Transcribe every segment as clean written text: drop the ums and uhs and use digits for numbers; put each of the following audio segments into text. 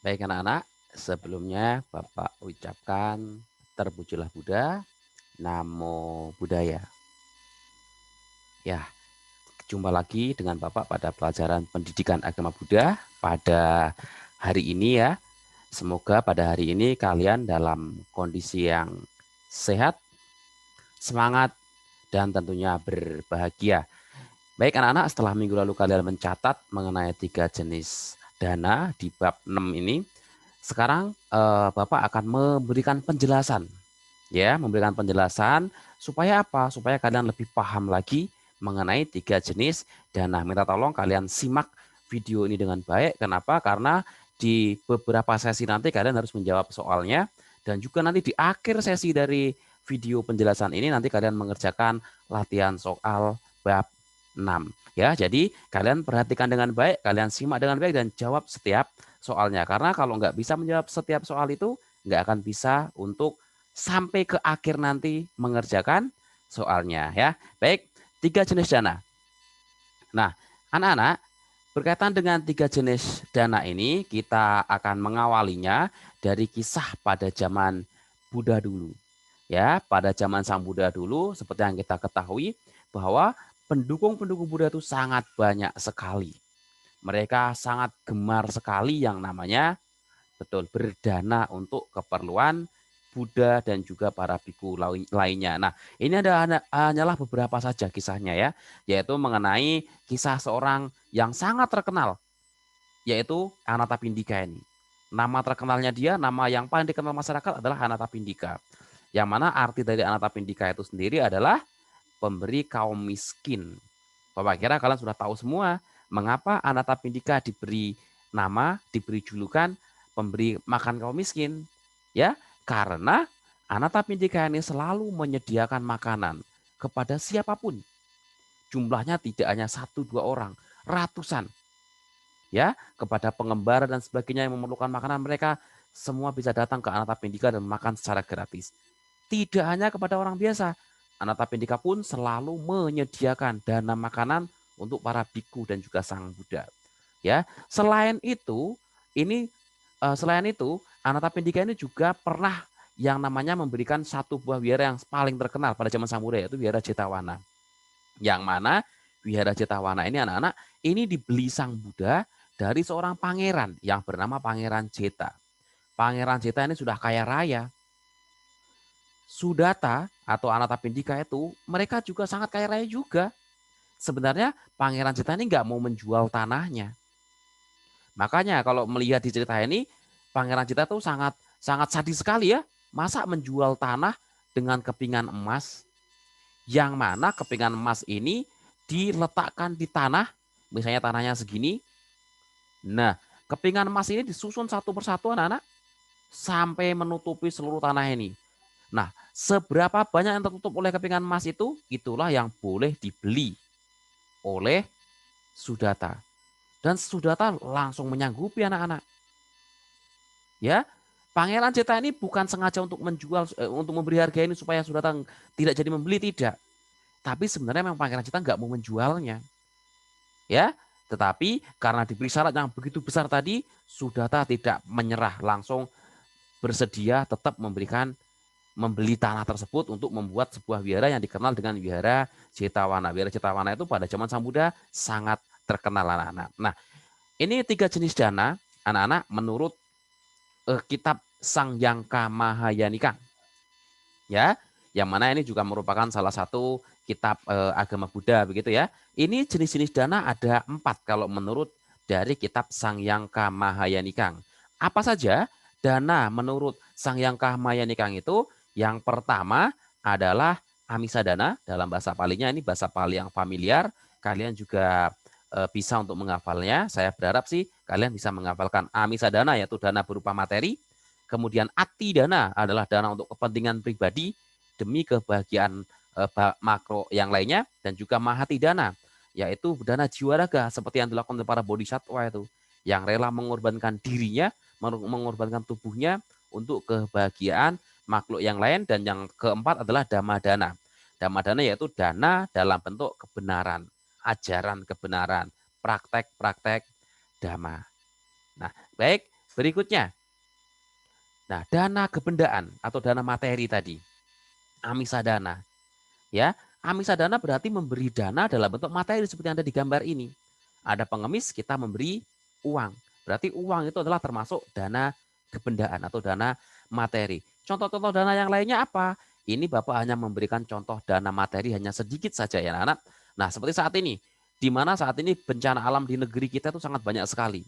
Baik anak-anak, sebelumnya Bapak ucapkan terpujilah Buddha, Namo Buddhaya. Ya, jumpa lagi dengan Bapak pada pelajaran pendidikan agama Buddha pada hari ini ya. Semoga pada hari ini kalian dalam kondisi yang sehat, semangat, dan tentunya berbahagia. Baik anak-anak, setelah minggu lalu kalian mencatat mengenai 3 jenis dana di bab 6 ini, sekarang Bapak akan memberikan penjelasan, ya, memberikan penjelasan supaya apa? Supaya kalian lebih paham lagi mengenai 3 jenis dana. Minta tolong kalian simak video ini dengan baik. Kenapa? Karena di beberapa sesi nanti kalian harus menjawab soalnya dan juga nanti di akhir sesi dari video penjelasan ini nanti kalian mengerjakan latihan soal bab 6. Ya, jadi kalian perhatikan dengan baik, kalian simak dengan baik dan jawab setiap soalnya. Karena kalau nggak bisa menjawab setiap soal itu, nggak akan bisa untuk sampai ke akhir nanti mengerjakan soalnya ya. Baik, 3 jenis dana. Nah, anak-anak, berkaitan dengan 3 jenis dana ini, kita akan mengawalinya dari kisah pada zaman Buddha dulu. Ya, pada zaman Sang Buddha dulu, seperti yang kita ketahui bahwa pendukung-pendukung Buddha itu sangat banyak sekali. Mereka sangat gemar sekali yang namanya betul berdana untuk keperluan Buddha dan juga para biku lainnya. Nah, ini hanyalah beberapa saja kisahnya ya, yaitu mengenai kisah seorang yang sangat terkenal, yaitu Anathapindika ini. Nama terkenalnya dia, nama yang paling dikenal masyarakat adalah Anathapindika. Yang mana arti dari Anathapindika itu sendiri adalah pemberi kaum miskin. Bapak kira kalian sudah tahu semua mengapa Anathapindika diberi nama, diberi julukan pemberi makan kaum miskin. Ya, karena Anathapindika ini selalu menyediakan makanan kepada siapapun. Jumlahnya tidak hanya 1-2 orang, ratusan. Ya, kepada pengembara dan sebagainya yang memerlukan makanan, mereka semua bisa datang ke Anathapindika dan makan secara gratis. Tidak hanya kepada orang biasa, Anathapindika pun selalu menyediakan dana makanan untuk para biku dan juga sang Buddha. Ya, ini selain itu Anathapindika ini juga pernah yang namanya memberikan satu buah wihara yang paling terkenal pada zaman sang Buddha, yaitu wihara Jetawana. Yang mana wihara Jetawana ini anak-anak ini dibeli sang Buddha dari seorang pangeran yang bernama Pangeran Jeta. Pangeran Jeta ini sudah kaya raya. Sudata atau Anathapindika itu mereka juga sangat kaya raya juga. Sebenarnya Pangeran Jeta ini nggak mau menjual tanahnya. Makanya kalau melihat di cerita ini, Pangeran Jeta tuh sangat sangat sadis sekali ya. Masa menjual tanah dengan kepingan emas, yang mana kepingan emas ini diletakkan di tanah, misalnya tanahnya segini. Nah, kepingan emas ini disusun satu persatu anak-anak sampai menutupi seluruh tanah ini. Nah, seberapa banyak yang tertutup oleh kepingan emas itu, itulah yang boleh dibeli oleh Sudata. Dan Sudata langsung menyanggupi anak-anak. Ya, Pangeran Ceta ini bukan sengaja untuk menjual, untuk memberi harga ini supaya Sudata tidak jadi membeli, tidak. Tapi sebenarnya memang Pangeran Ceta nggak mau menjualnya. Ya, tetapi karena diberi syarat yang begitu besar tadi, Sudata tidak menyerah, langsung bersedia tetap membeli tanah tersebut untuk membuat sebuah wihara yang dikenal dengan wihara Jetawana. Wihara Jetawana itu pada zaman Sang Buddha sangat terkenal anak-anak. Nah, ini 3 jenis dana anak-anak menurut kitab Sang Yangka Mahayanika. Ya, yang mana ini juga merupakan salah satu kitab agama Buddha begitu ya. Ini jenis-jenis dana ada 4 kalau menurut dari kitab Sang Yangka Mahayanika. Apa saja dana menurut Sang Yangka Mahayanika itu? Yang pertama adalah Amisa dana, dalam bahasa Palinya ini bahasa Pali yang familiar, kalian juga bisa untuk menghafalnya. Saya berharap sih kalian bisa menghafalkan Amisa dana, yaitu dana berupa materi. Kemudian Ati dana adalah dana untuk kepentingan pribadi demi kebahagiaan makro yang lainnya, dan juga Mahati dana, yaitu dana jiwa raga seperti yang dilakukan oleh para bodhisatwa itu, yang rela mengorbankan dirinya, mengorbankan tubuhnya untuk kebahagiaan makhluk yang lain. Dan yang keempat adalah Dhamma dana. Dhamma dana yaitu dana dalam bentuk kebenaran, ajaran kebenaran, praktek-praktek dhamma. Nah, baik, Berikutnya, nah dana kebendaan atau dana materi tadi, amisadana. Ya, amisadana berarti memberi dana dalam bentuk materi seperti yang ada di gambar ini. Ada pengemis, kita memberi uang. Berarti uang itu adalah termasuk dana kebendaan atau dana materi. Contoh-contoh dana yang lainnya apa? Ini Bapak hanya memberikan contoh dana materi hanya sedikit saja ya anak-anak. Nah, seperti saat ini, di mana saat ini bencana alam di negeri kita itu sangat banyak sekali.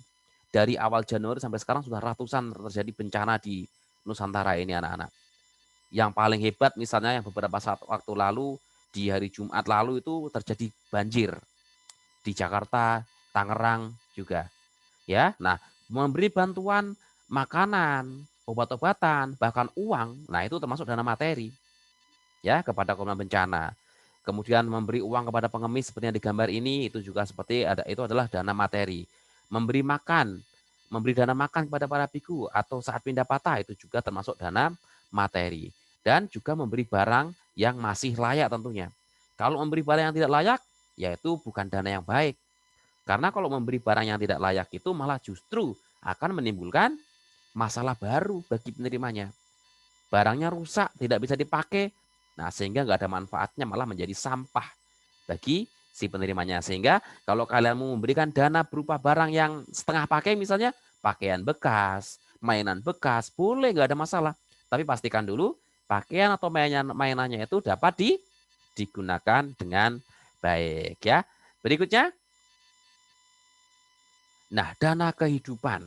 Dari awal Januari sampai sekarang sudah ratusan terjadi bencana di Nusantara ini anak-anak. Yang paling hebat misalnya yang beberapa saat waktu lalu di hari Jumat lalu itu terjadi banjir di Jakarta, Tangerang juga. Ya, nah memberi bantuan makanan, obat-obatan, bahkan uang, nah itu termasuk dana materi ya kepada korban bencana. Kemudian memberi uang kepada pengemis seperti yang digambar ini itu juga seperti itu adalah dana materi. Memberi makan, memberi dana makan kepada para biku atau saat pindah patah itu juga termasuk dana materi. Dan juga memberi barang yang masih layak tentunya. Kalau memberi barang yang tidak layak, yaitu bukan dana yang baik. Karena kalau memberi barang yang tidak layak itu malah justru akan menimbulkan masalah baru bagi penerimanya. Barangnya rusak, tidak bisa dipakai, nah sehingga nggak ada manfaatnya, malah menjadi sampah bagi si penerimanya. Sehingga kalau kalian mau memberikan dana berupa barang yang setengah pakai misalnya, pakaian bekas, mainan bekas, boleh nggak ada masalah. Tapi pastikan dulu pakaian atau mainannya itu dapat digunakan dengan baik ya. Berikutnya, nah dana kehidupan.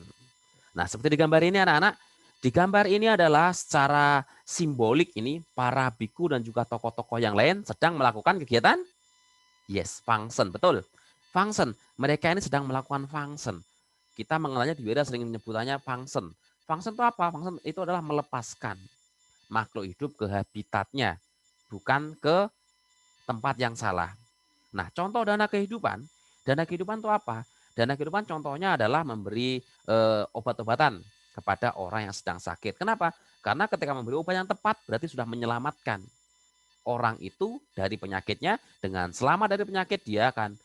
Nah seperti di gambar ini anak-anak, di gambar ini adalah secara simbolik ini para biku dan juga tokoh-tokoh yang lain sedang melakukan kegiatan. Yes, function, betul. Function, mereka ini sedang melakukan function. Kita mengenalnya di Weda sering menyebutannya function. Function itu apa? Function itu adalah melepaskan makhluk hidup ke habitatnya, bukan ke tempat yang salah. Nah, contoh dana kehidupan itu apa? Dana kehidupan contohnya adalah memberi obat-obatan kepada orang yang sedang sakit. Kenapa? Karena ketika memberi obat yang tepat berarti sudah menyelamatkan orang itu dari penyakitnya. Dengan selamat dari penyakit dia akan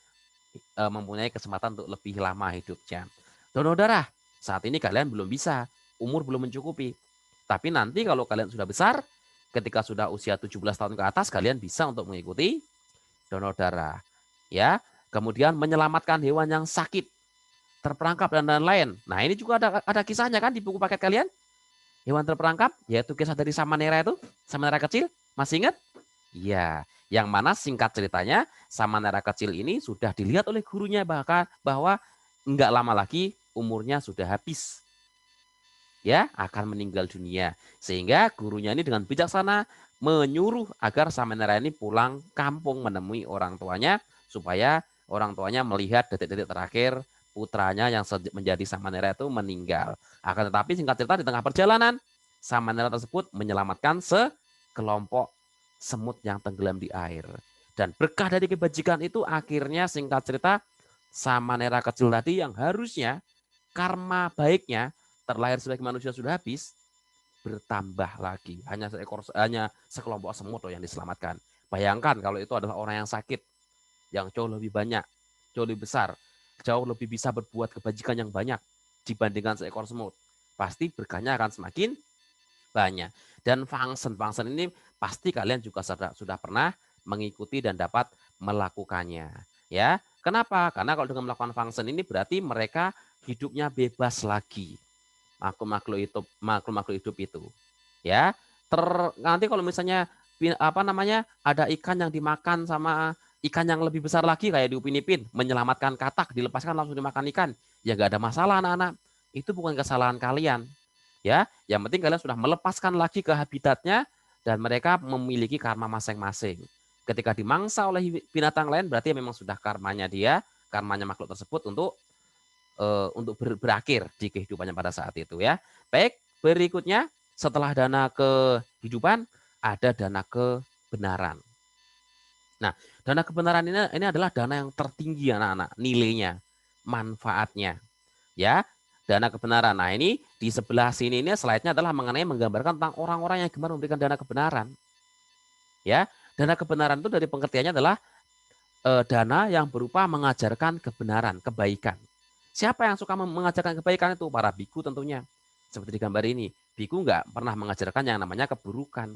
mempunyai kesempatan untuk lebih lama hidupnya. Donor darah, saat ini kalian belum bisa, umur belum mencukupi. Tapi nanti kalau kalian sudah besar, ketika sudah usia 17 tahun ke atas, kalian bisa untuk mengikuti donor darah. Ya, kemudian menyelamatkan hewan yang sakit, terperangkap dan lain-lain. Nah, ini juga ada kisahnya kan di buku paket kalian? Hewan terperangkap, yaitu kisah dari Samanera itu, Samanera kecil, masih ingat? Iya, yang mana singkat ceritanya Samanera kecil ini sudah dilihat oleh gurunya bahwa enggak lama lagi umurnya sudah habis. Ya, akan meninggal dunia. Sehingga gurunya ini dengan bijaksana menyuruh agar Samanera ini pulang kampung menemui orang tuanya supaya orang tuanya melihat detik-detik terakhir putranya yang menjadi Samanera itu meninggal. Akan tetapi singkat cerita di tengah perjalanan Samanera tersebut menyelamatkan sekelompok semut yang tenggelam di air. Dan berkah dari kebajikan itu akhirnya singkat cerita Samanera kecil tadi yang harusnya karma baiknya terlahir sebagai manusia sudah habis, bertambah lagi. Hanya sekelompok semut yang diselamatkan. Bayangkan kalau itu adalah orang yang sakit, yang jauh lebih banyak, jauh lebih besar, jauh lebih bisa berbuat kebajikan yang banyak dibandingkan seekor semut. Pasti berkahnya akan semakin banyak. Dan function ini pasti kalian juga sudah pernah mengikuti dan dapat melakukannya. Ya, kenapa? Karena kalau dengan melakukan function ini berarti mereka hidupnya bebas lagi. Makhluk-makhluk hidup itu. Ya, nanti kalau misalnya apa namanya ada ikan yang dimakan sama ikan yang lebih besar lagi kayak di Upin Ipin menyelamatkan katak dilepaskan langsung dimakan ikan, ya gak ada masalah anak-anak. Itu bukan kesalahan kalian. Ya, yang penting kalian sudah melepaskan lagi ke habitatnya dan mereka memiliki karma masing-masing. Ketika dimangsa oleh binatang lain berarti memang sudah karmanya karmanya makhluk tersebut untuk berakhir di kehidupannya pada saat itu ya. Baik, berikutnya setelah dana kehidupan ada dana kebenaran. Nah, dana kebenaran ini adalah dana yang tertinggi anak-anak, nilainya, manfaatnya. Ya, dana kebenaran. Nah, ini di sebelah sini ini slide-nya adalah menggambarkan tentang orang-orang yang gemar memberikan dana kebenaran. Ya, dana kebenaran itu dari pengertiannya adalah dana yang berupa mengajarkan kebenaran, kebaikan. Siapa yang suka mengajarkan kebaikan itu? Para biku tentunya. Seperti di gambar ini, biku nggak pernah mengajarkan yang namanya keburukan.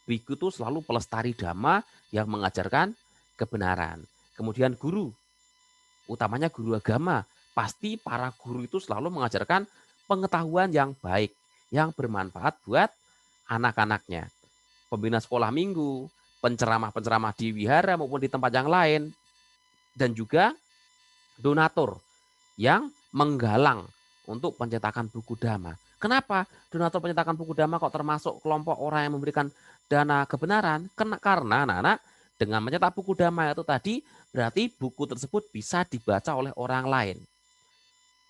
Biku itu selalu pelestari dhamma yang mengajarkan kebenaran. Kemudian guru, utamanya guru agama, pasti para guru itu selalu mengajarkan pengetahuan yang baik, yang bermanfaat buat anak-anaknya. Pembina sekolah minggu, penceramah-penceramah di wihara maupun di tempat yang lain, dan juga donatur yang menggalang untuk pencetakan buku dhamma. Kenapa donatur pencetakan buku dhamma kok termasuk kelompok orang yang memberikan dana kebenaran? Karena anak-anak dengan mencetak buku dhamma itu tadi berarti buku tersebut bisa dibaca oleh orang lain.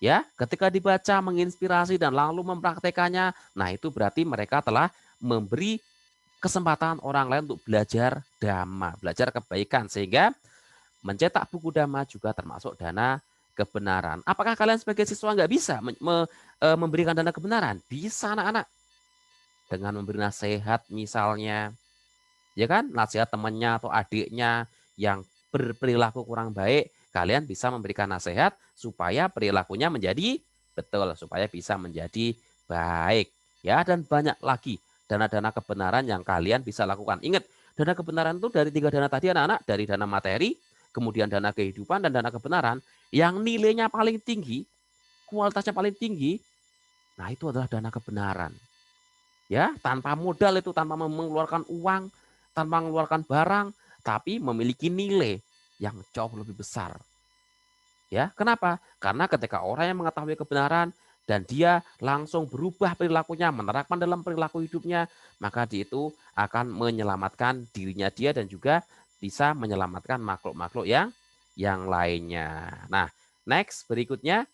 Ya, ketika dibaca menginspirasi dan lalu mempraktekannya, nah itu berarti mereka telah memberi kesempatan orang lain untuk belajar dhamma, belajar kebaikan, sehingga mencetak buku dhamma juga termasuk dana kebenaran. Apakah kalian sebagai siswa nggak bisa memberikan dana kebenaran? Bisa anak-anak. Dengan memberi nasihat misalnya, ya kan? Nasihat temannya atau adiknya yang berperilaku kurang baik, kalian bisa memberikan nasihat supaya perilakunya menjadi betul, supaya bisa menjadi baik. Ya, dan banyak lagi dana-dana kebenaran yang kalian bisa lakukan. Ingat, dana kebenaran itu dari 3 dana tadi anak-anak, dari dana materi, kemudian dana kehidupan, dan dana kebenaran, yang nilainya paling tinggi, kualitasnya paling tinggi, nah itu adalah dana kebenaran. Ya, tanpa modal itu, tanpa mengeluarkan uang, tanpa mengeluarkan barang, tapi memiliki nilai yang jauh lebih besar. Ya, kenapa? Karena ketika orang yang mengetahui kebenaran dan dia langsung berubah perilakunya, menerapkan dalam perilaku hidupnya, maka dia itu akan menyelamatkan dirinya dia dan juga bisa menyelamatkan makhluk-makhluk yang lainnya. Nah, next berikutnya.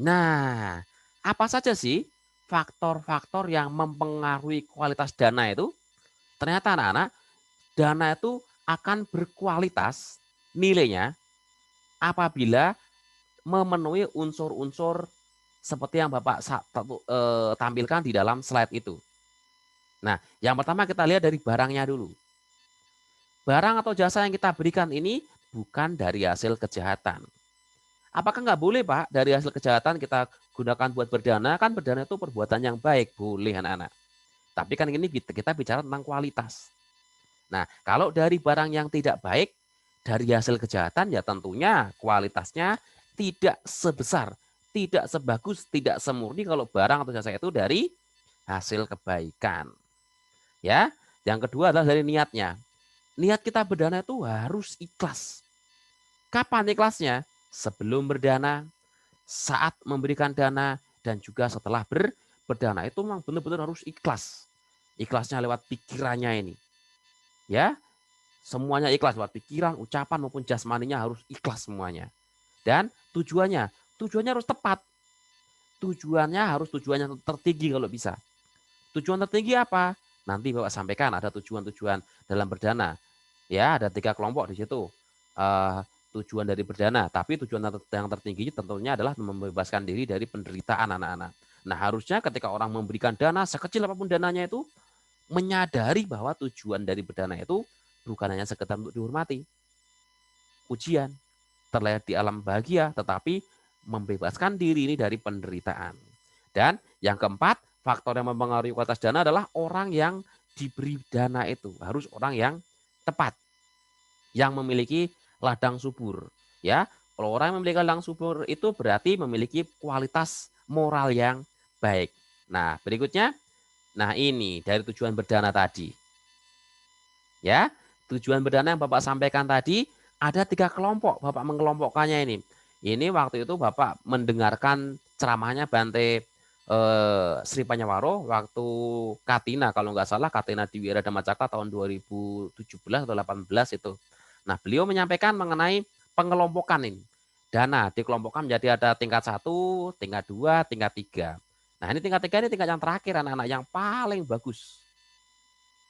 Nah, apa saja sih faktor-faktor yang mempengaruhi kualitas dana itu? Ternyata anak-anak, dana itu akan berkualitas nilainya apabila memenuhi unsur-unsur seperti yang Bapak tampilkan di dalam slide itu. Nah, yang pertama kita lihat dari barangnya dulu. Barang atau jasa yang kita berikan ini bukan dari hasil kejahatan. Apakah nggak boleh Pak dari hasil kejahatan kita gunakan buat berdana? Kan berdana itu perbuatan yang baik, boleh anak-anak. Tapi kan ini kita bicara tentang kualitas. Nah, kalau dari barang yang tidak baik, dari hasil kejahatan ya tentunya kualitasnya tidak sebesar, tidak sebagus, tidak semurni kalau barang atau jasa itu dari hasil kebaikan. Ya, yang kedua adalah dari niatnya. Niat kita berdana itu harus ikhlas. Kapan ikhlasnya? Sebelum berdana, saat memberikan dana, dan juga setelah berdana. Itu memang benar-benar harus ikhlas. Ikhlasnya lewat pikirannya ini. Ya, semuanya ikhlas, lewat pikiran, ucapan maupun jasmaninya harus ikhlas semuanya. Dan tujuannya harus tepat. Tujuannya harus tujuan yang tertinggi kalau bisa. Tujuan tertinggi apa? Nanti Bapak sampaikan ada tujuan-tujuan dalam berdana. Ya, ada 3 kelompok di situ. Uh, Tujuan dari berdana, tapi tujuan yang tertinggi tentunya adalah membebaskan diri dari penderitaan anak-anak. Nah, harusnya ketika orang memberikan dana, sekecil apapun dananya itu, menyadari bahwa tujuan dari berdana itu bukan hanya sekedar untuk dihormati, ujian, terlihat di alam bahagia, tetapi membebaskan diri ini dari penderitaan. Dan yang keempat, faktor yang mempengaruhi kualitas dana adalah orang yang diberi dana itu harus orang yang tepat, yang memiliki ladang subur. Ya, kalau orang yang memiliki ladang subur itu berarti memiliki kualitas moral yang baik. Nah, berikutnya, nah ini dari tujuan berdana tadi. Ya, tujuan berdana yang Bapak sampaikan tadi ada 3 kelompok. Bapak mengelompokkannya ini. Ini waktu itu Bapak mendengarkan ceramahnya Bante Sri Panyawaro waktu Katina, kalau nggak salah Katina di Wira Dhamma Cakra tahun 2017 atau 18 itu. Nah, beliau menyampaikan mengenai pengelompokan ini. Dana dikelompokkan menjadi ada tingkat 1, tingkat 2, tingkat 3. Nah, ini tingkat 3 ini tingkat yang terakhir anak-anak yang paling bagus,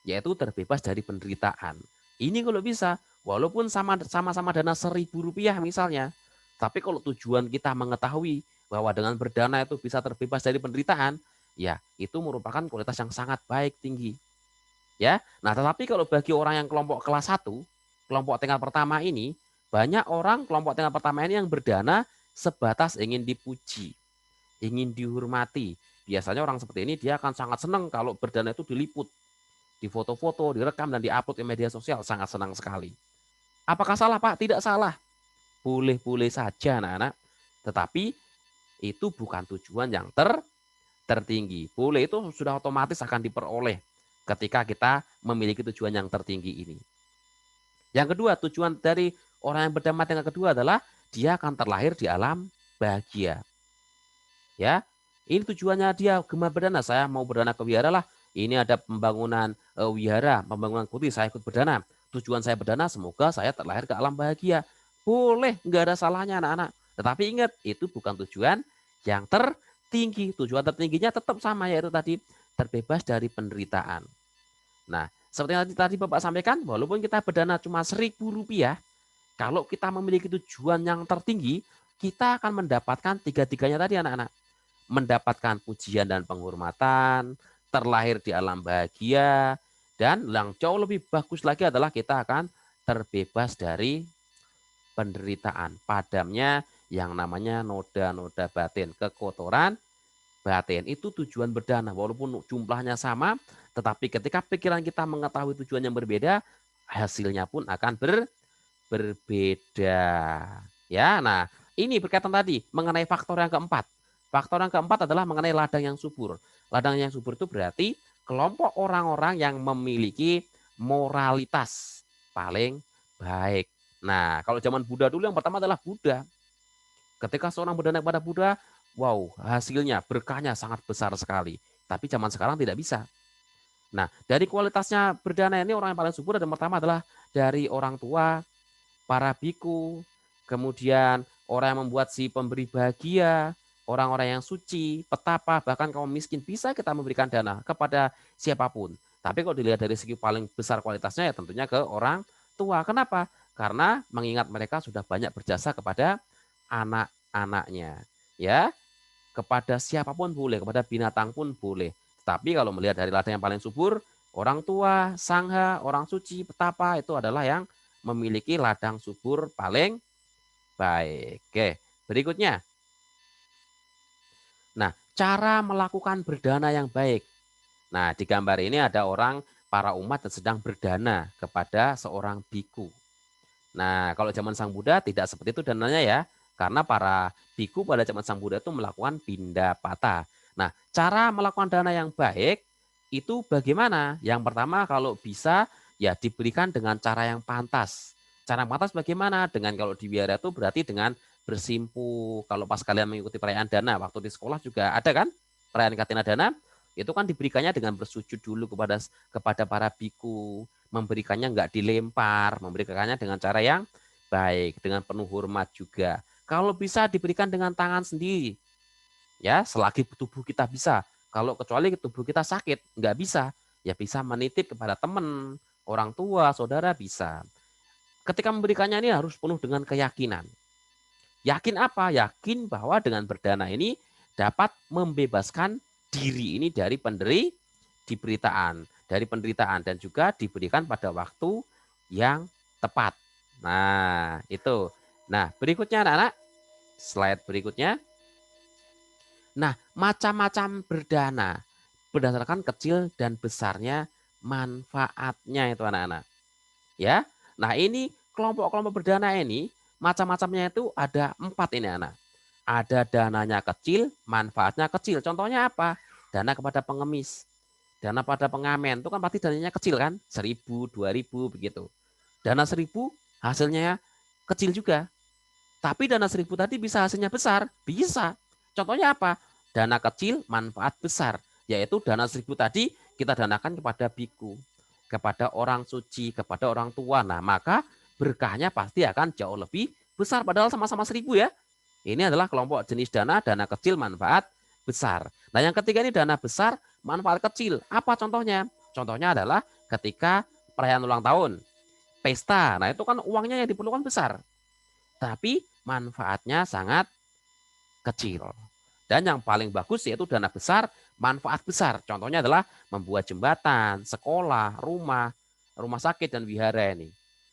yaitu terbebas dari penderitaan. Ini kalau bisa, walaupun sama-sama dana Rp1.000 misalnya, tapi kalau tujuan kita mengetahui bahwa dengan berdana itu bisa terbebas dari penderitaan, ya itu merupakan kualitas yang sangat baik, tinggi. Ya, nah tetapi kalau bagi orang yang kelompok kelas 1, kelompok tingkat pertama ini, Banyak orang kelompok tingkat pertama ini yang berdana sebatas ingin dipuji, ingin dihormati. Biasanya orang seperti ini dia akan sangat senang kalau berdana itu diliput, difoto-foto, direkam, dan diupload ke media sosial. Sangat senang sekali. Apakah salah, Pak? Tidak salah. Boleh-boleh saja, anak-anak. Tetapi itu bukan tujuan yang tertinggi. Boleh itu sudah otomatis akan diperoleh ketika kita memiliki tujuan yang tertinggi ini. Yang kedua, tujuan dari orang yang berdamai yang kedua adalah dia akan terlahir di alam bahagia. Ya, ini tujuannya dia gemar berdana. Saya mau berdana ke wihara lah. Ini ada pembangunan wihara, pembangunan kuti, saya ikut berdana. Tujuan saya berdana semoga saya terlahir ke alam bahagia. Boleh, nggak ada salahnya anak-anak. Tetapi ingat, itu bukan tujuan yang tertinggi. Tujuan tertingginya tetap sama, yaitu tadi terbebas dari penderitaan. Nah, seperti yang tadi Bapak sampaikan, walaupun kita berdana cuma Rp1.000, kalau kita memiliki tujuan yang tertinggi, kita akan mendapatkan tiga-tiganya tadi, anak-anak. Mendapatkan pujian dan penghormatan, terlahir di alam bahagia, dan yang jauh lebih bagus lagi adalah kita akan terbebas dari penderitaan, padamnya yang namanya noda-noda batin, kekotoran batin. Itu tujuan berdana, walaupun jumlahnya sama, tetapi ketika pikiran kita mengetahui tujuan yang berbeda, hasilnya pun akan berbeda. Ya, nah ini berkaitan tadi mengenai faktor yang keempat. Faktor yang keempat adalah mengenai ladang yang subur. Ladang yang subur itu berarti kelompok orang-orang yang memiliki moralitas paling baik. Nah, kalau zaman Buddha dulu yang pertama adalah Buddha. Ketika seorang berdana kepada Buddha, wow, hasilnya, berkahnya sangat besar sekali. Tapi zaman sekarang tidak bisa. Nah, dari kualitasnya berdana ini orang yang paling subur dan pertama adalah dari orang tua, para biku, kemudian orang yang membuat si pemberi bahagia, orang-orang yang suci, petapa, bahkan kaum miskin, bisa kita memberikan dana kepada siapapun. Tapi kalau dilihat dari segi paling besar kualitasnya ya tentunya ke orang tua. Kenapa? Karena mengingat mereka sudah banyak berjasa kepada anak-anaknya. Ya, kepada siapapun boleh, kepada binatang pun boleh. Tapi kalau melihat dari ladang yang paling subur, orang tua, sangha, orang suci, petapa itu adalah yang memiliki ladang subur paling baik. Oke, berikutnya. Nah, cara melakukan berdana yang baik. Nah, di gambar ini ada orang, para umat yang sedang berdana kepada seorang biku. Nah, kalau zaman Sang Buddha tidak seperti itu dananya ya. Karena para biku pada zaman Sang Buddha itu melakukan pindapata. Nah, cara melakukan dana yang baik itu bagaimana? Yang pertama kalau bisa ya diberikan dengan cara yang pantas. Cara yang pantas bagaimana? Dengan kalau di wihara itu berarti dengan bersimpu. Kalau pas kalian mengikuti perayaan dana, waktu di sekolah juga ada kan? Perayaan Katina Dana, itu kan diberikannya dengan bersujud dulu kepada para biku, memberikannya nggak dilempar, memberikannya dengan cara yang baik, dengan penuh hormat juga. Kalau bisa diberikan dengan tangan sendiri, ya selagi tubuh kita bisa. Kalau kecuali tubuh kita sakit, nggak bisa, ya bisa menitip kepada teman, orang tua, saudara bisa. Ketika memberikannya ini harus penuh dengan keyakinan. Yakin apa? Yakin bahwa dengan berdana ini dapat membebaskan diri ini dari penderitaan dan juga diberikan pada waktu yang tepat. Nah, itu. Nah, berikutnya anak-anak, slide berikutnya. Nah, macam-macam berdana berdasarkan kecil dan besarnya manfaatnya itu anak-anak. Ya. Nah, ini kelompok-kelompok berdana ini macam-macamnya itu ada 4 ini anak. Ada dananya kecil, manfaatnya kecil. Contohnya apa? Dana kepada pengemis, dana pada pengamen itu kan pasti dananya kecil kan, 1.000, 2.000 begitu. Dana 1.000 hasilnya kecil juga. Tapi dana 1.000 tadi bisa hasilnya besar, bisa. Contohnya apa? Dana kecil, manfaat besar, yaitu dana 1.000 tadi kita danakan kepada biku, kepada orang suci, kepada orang tua. Nah, maka berkahnya pasti akan jauh lebih besar padahal sama-sama 1.000 ya. Ini adalah kelompok jenis dana kecil, manfaat besar. Nah, yang ketiga ini dana besar, manfaat kecil. Apa contohnya? Contohnya adalah ketika perayaan ulang tahun, pesta. Nah, itu kan uangnya yang diperlukan besar, tapi manfaatnya sangat kecil. Dan yang paling bagus yaitu dana besar, manfaat besar. Contohnya adalah membuat jembatan, sekolah, rumah sakit, dan wihara ini.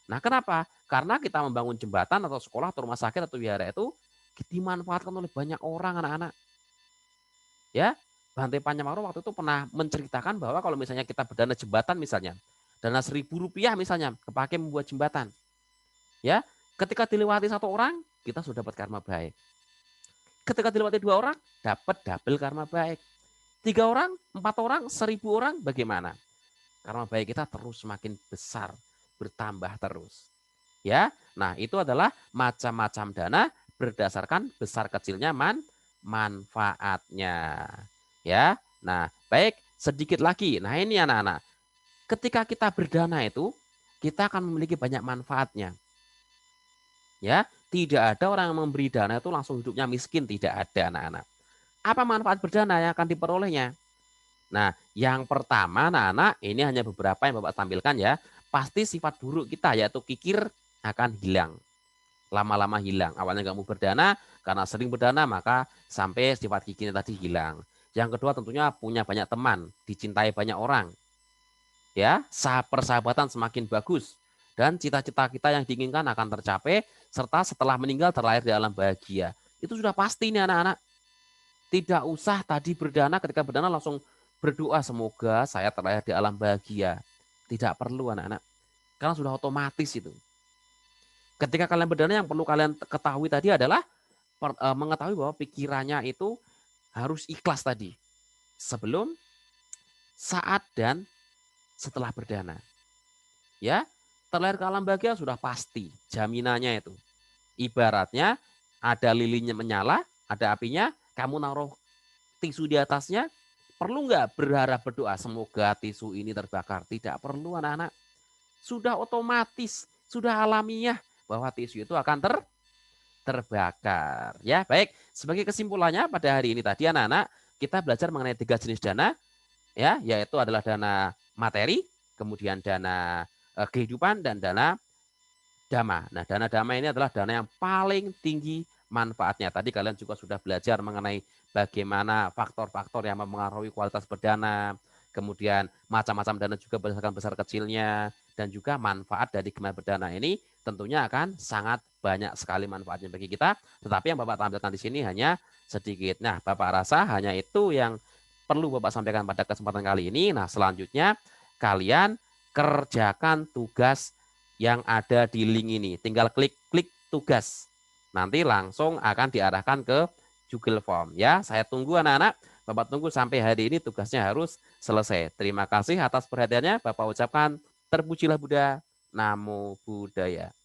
Nah, kenapa? Karena kita membangun jembatan atau sekolah atau rumah sakit atau wihara itu dimanfaatkan oleh banyak orang anak-anak. Ya, Bante Panyamaro waktu itu pernah menceritakan bahwa kalau misalnya kita berdana jembatan misalnya, dana Rp1.000 misalnya kepake membuat jembatan, ya. Ketika dilewati satu orang, kita sudah dapat karma baik. Ketika dilewati 2 orang, dapat double karma baik. 3 orang, 4 orang, 1.000 orang, bagaimana? Karma baik kita terus semakin besar, bertambah terus. Ya, nah itu adalah macam-macam dana berdasarkan besar kecilnya manfaatnya. Ya, nah baik sedikit lagi. Nah ini anak-anak, ketika kita berdana itu, kita akan memiliki banyak manfaatnya. Ya, tidak ada orang yang memberi dana itu langsung hidupnya miskin, tidak ada anak-anak. Apa manfaat berdana yang akan diperolehnya? Nah, yang pertama anak-anak, ini hanya beberapa yang Bapak tampilkan ya. Pasti sifat buruk kita yaitu kikir akan hilang. Lama-lama hilang. Awalnya nggak mau berdana, karena sering berdana maka sampai sifat kikirnya tadi hilang. Yang kedua tentunya punya banyak teman, dicintai banyak orang. Ya, persahabatan semakin bagus dan cita-cita kita yang diinginkan akan tercapai serta setelah meninggal terlahir di alam bahagia. Itu sudah pasti nih anak-anak. Tidak usah tadi berdana, ketika berdana langsung berdoa semoga saya terlahir di alam bahagia. Tidak perlu anak-anak. Karena sudah otomatis itu. Ketika kalian berdana yang perlu kalian ketahui tadi adalah mengetahui bahwa pikirannya itu harus ikhlas tadi. Sebelum, saat, dan setelah berdana. Ya, terlahir ke alam bahagia sudah pasti jaminannya itu. Ibaratnya ada lilinnya menyala, ada apinya, kamu naruh tisu di atasnya, perlu nggak berharap berdoa semoga tisu ini terbakar? Tidak perlu anak-anak. Sudah otomatis, sudah alamiah bahwa tisu itu akan terbakar. Ya, baik. Sebagai kesimpulannya pada hari ini tadi anak-anak, kita belajar mengenai 3 jenis dana, ya, yaitu adalah dana materi, kemudian dana kehidupan, dan dana dhamma. Nah, dana dhamma ini adalah dana yang paling tinggi manfaatnya. Tadi kalian juga sudah belajar mengenai bagaimana faktor-faktor yang mempengaruhi kualitas berdana, kemudian macam-macam dana juga berdasarkan besar kecilnya, dan juga manfaat dari gemar berdana ini tentunya akan sangat banyak sekali manfaatnya bagi kita. Tetapi yang Bapak tampilkan di sini hanya sedikit. Nah, Bapak rasa hanya itu yang perlu Bapak sampaikan pada kesempatan kali ini. Nah, selanjutnya kalian kerjakan tugas yang ada di link ini. Tinggal klik tugas. Nanti langsung akan diarahkan ke Google Form. Ya, saya tunggu anak-anak. Bapak tunggu sampai hari ini tugasnya harus selesai. Terima kasih atas perhatiannya. Bapak ucapkan terpujilah Buddha. Namo Buddhaya.